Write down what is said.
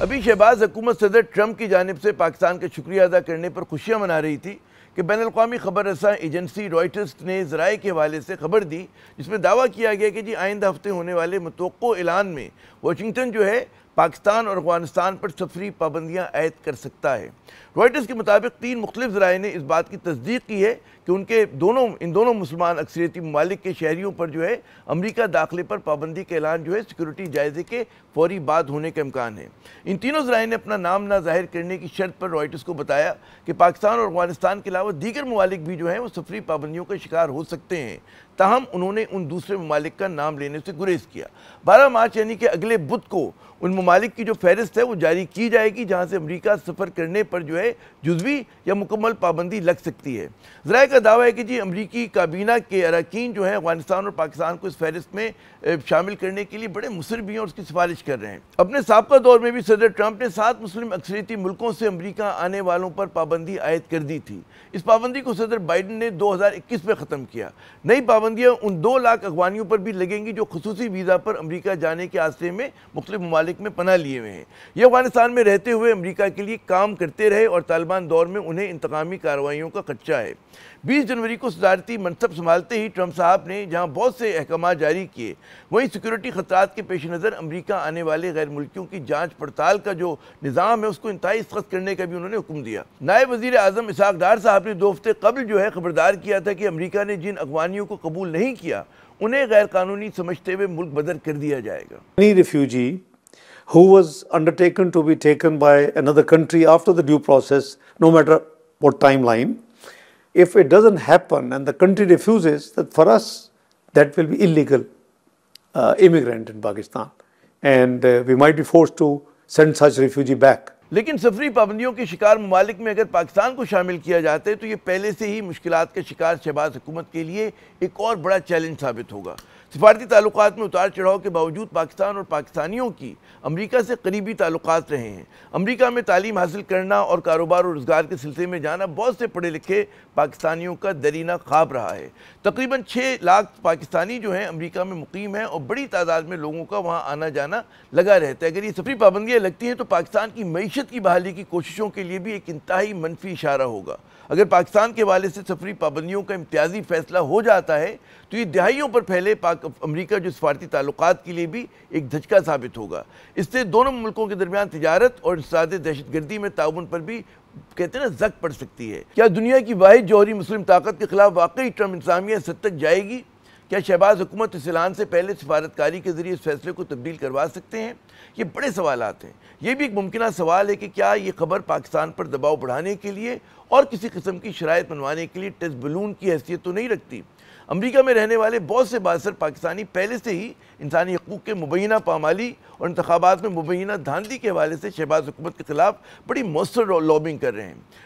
ابھی शहबाज हुकूमत सदर ट्रंप की जानिब से पाकिस्तान का शुक्रिया अदा करने पर खुशियाँ मना रही थी कि बैन अल-अक़वामी ख़बर रसां एजेंसी रॉयटर्स ने ज़राए के हवाले से खबर दी, जिसमें दावा किया गया कि जी आइंदा हफ्ते होने वाले मुतवक्को ऐलान में वाशिंगटन जो है पाकिस्तान और अफ़गानिस्तान पर सफरी पाबंदियाँ आयद कर सकता है। रॉयटर्स के मुताबिक 3 मुख्तलिफ ज़राए ने इस बात की तस्दीक की है कि इन दोनों मुसलमान अक्सरियती ममालिक के शहरियों पर जो है अमरीका दाखिले पर पाबंदी का ऐलान जो है सिक्योरिटी जायज़े के फौरी बाद होने का इम्कान है। इन तीनों ज़राए ने अपना नाम ना ज़ाहिर करने की शर्त पर रॉयटर्स को बताया कि पाकिस्तान और अफ़गानिस्तान के अलावा दीगर ममालिक भी जो हैं वो सफरी पाबंदियों का शिकार हो सकते हैं, ताहम उन्होंने उन दूसरे ममालिक का नाम लेने से गुरेज किया। 12 मार्च यानी कि अगले बुध को उन ममालिक की जो फहरिस्त है वो जारी की जाएगी जहाँ से अमरीका सफ़र करने पर जो है जुज़वी या मुकम्मल पाबंदी लग सकती है। ज़राए का दावा है कि जी अमरीकी काबीना के अरकान जो है अफ़गानिस्तान और पाकिस्तान को इस फहरिस्त में शामिल करने के लिए बड़े मुसर भी हैं और उसकी सिफारिश कर रहे हैं। अपने साबका दौर में भी सदर ट्रंप ने 7 मुस्लिम अक्सरियती मुल्कों से अमरीका आने वालों पर पाबंदी आयद कर दी थी। इस पाबंदी को सदर बाइडन ने 2021 में ख़त्म किया। नई पाबंदियाँ उन 2 लाख अगवानियों पर भी लगेंगी जो खुसूसी वीज़ा पर अमरीका जाने के आसरे में मुख्तलिफ ममालिक में पनाह लिए हुए हैं। ये अफगानिस्तान में रहते हुए अमरीका के लिए काम करते रहे और तालिबान दौर में उन्हें इंतकामी कार्रवाइयों का खदशा है। 20 जनवरी को सदारती मनसब संभालते ही ट्रंप साहब ने जहां बहुत से अहकाम जारी किए, वहीं सिक्योरिटी खतरात के पेश नज़र अमरीका आने वाले गैर मुल्कियों की जांच पड़ताल का जो निज़ाम है उसको इंतहाई सख्त करने का भी उन्होंने हुक्म दिया। नायब वज़ीर आज़म इसहाक डार साहब ने 2 हफ्ते कबल जो है खबरदार किया था कि अमरीका ने जिन अगवानियों को कबूल नहीं किया उन्हें गैर कानूनी समझते हुए मुल्क बदर कर दिया जाएगा। Any refugee who was undertaken to be taken by another country after the due process, no matter what timeline, if it doesn't happen and the country refuses, that for us that will be illegal immigrant in Pakistan, and we might be forced to send such refugee back. लेकिन सफरी पाबंदियों के शिकार ममालिक में अगर पाकिस्तान को शामिल किया जाता है तो ये पहले से ही मुश्किलात के शिकार शहबाज हुकूमत के लिए एक और बड़ा चैलेंज साबित होगा। सिफारती ताल्लुकात में उतार चढ़ाव के बावजूद पाकिस्तान और पाकिस्तानियों की अमरीका से करीबी ताल्लुकात रहे हैं। अमरीका में तालीम हासिल करना और कारोबार और रोज़गार के सिलसिले में जाना बहुत से पढ़े लिखे पाकिस्तानियों का दरीना ख्वाब रहा है। तकरीबन 6 लाख पाकिस्तानी जो हैं अमरीका में मुकीम हैं और बड़ी तादाद में लोगों का वहाँ आना जाना लगा रहता है। अगर ये सफरी पाबंदियाँ लगती हैं तो पाकिस्तान की मईशत की बहाली की कोशिशों के लिए भी एक इंतहाई मनफी इशारा होगा। अगर पाकिस्तान के हवाले से सफरी पाबंदियों का इम्तियाजी फैसला हो जाता है तो ये दहाइयों पर फैले अमरीका जो सफारती ताल्लुकात के लिए भी एक धचका साबित होगा। इससे दोनों मुल्कों के दरमियान तिजारत और इंसदाद दहशतगर्दी में ताउन पर भी कहते हैं ना जक पड़ सकती है। क्या दुनिया की वाहिद जौहरी मुस्लिम ताकत के खिलाफ वाकई ट्रंप इंतजामिया इस हद तक जाएगी? क्या शहबाज हुकूमत इस ऐलान से पहले सफारतकारी के ज़रिए इस फैसले को तब्दील करवा सकते हैं? ये बड़े सवालात हैं। ये भी एक मुमकिन सवाल है कि क्या ये खबर पाकिस्तान पर दबाव बढ़ाने के लिए और किसी किस्म की शराइत बनवाने के लिए टेस्ट बलून की हैसियत तो नहीं रखती? अमरीका में रहने वाले बहुत से बासर पाकिस्तानी पहले से ही इंसानी हकूक़ के मुबैना पामाली और इंतखाबात में मुबैना धांधली के हवाले से शहबाज हुकूमत के खिलाफ बड़ी मौसर लॉबिंग कर रहे हैं।